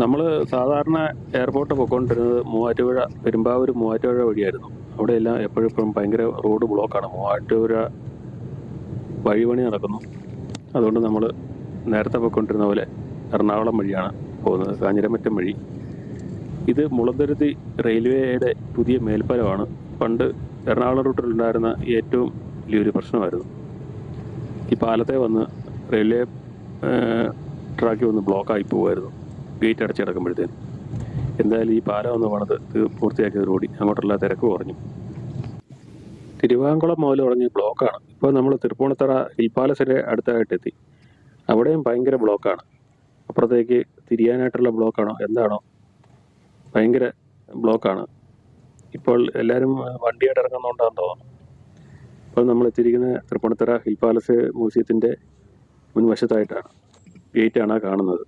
നമ്മൾ സാധാരണ എയർപോർട്ട് പൊയ്ക്കൊണ്ടിരുന്നത് മൂവാറ്റുപുഴ പെരുമ്പാവൂർ മൂവാറ്റുപുഴ വഴിയായിരുന്നു. അവിടെയെല്ലാം എപ്പോഴും ഭയങ്കര റോഡ് ബ്ലോക്കാണ്. മൂവാറ്റുപുഴ വഴിപണി നടക്കുന്നു. അതുകൊണ്ട് നമ്മൾ നേരത്തെ പൊയ്ക്കൊണ്ടിരുന്ന പോലെ എറണാകുളം വഴിയാണ് പോകുന്നത്, കാഞ്ഞിരമറ്റം വഴി. ഇത് മുളന്തുരുത്തി റെയിൽവേയുടെ പുതിയ മേൽപ്പാലമാണ്. പണ്ട് എറണാകുളം റൂട്ടിലുണ്ടായിരുന്ന ഏറ്റവും വലിയൊരു പ്രശ്നമായിരുന്നു. ഈ പാലത്തെ വന്ന് റെയിൽവേ ട്രാക്കിൽ വന്ന് ബ്ലോക്കായി പോകുമായിരുന്നു, ഗേറ്റ് അടച്ച് കിടക്കുമ്പോഴത്തേന്. എന്തായാലും ഈ പാലം ഒന്ന് പണിത് പൂർത്തിയാക്കിയതോടുകൂടി അങ്ങോട്ടുള്ള തിരക്ക് കുറഞ്ഞു. തിരുവാങ്കുളം മുതൽ തുടങ്ങിയ ബ്ലോക്കാണ്. ഇപ്പോൾ നമ്മൾ തൃപ്പൂണിത്തറ ഹിൽ പാലസിൻ്റെ അടുത്തായിട്ടെത്തി. അവിടെയും ഭയങ്കര ബ്ലോക്കാണ്. അപ്പുറത്തേക്ക് തിരിയാനായിട്ടുള്ള ബ്ലോക്കാണോ എന്താണോ, ഭയങ്കര ബ്ലോക്കാണ്. ഇപ്പോൾ എല്ലാവരും വണ്ടിയായിട്ട് ഇറങ്ങുന്നതുകൊണ്ടാണെന്ന് തോന്നുന്നു. ഇപ്പോൾ നമ്മൾ എത്തിയിരിക്കുന്ന തൃപ്പൂണിത്തറ ഹിൽ പാലസ് മ്യൂസിയത്തിൻ്റെ മുൻവശത്തായിട്ടാണ്. ഗേറ്റാണ് കാണുന്നത്.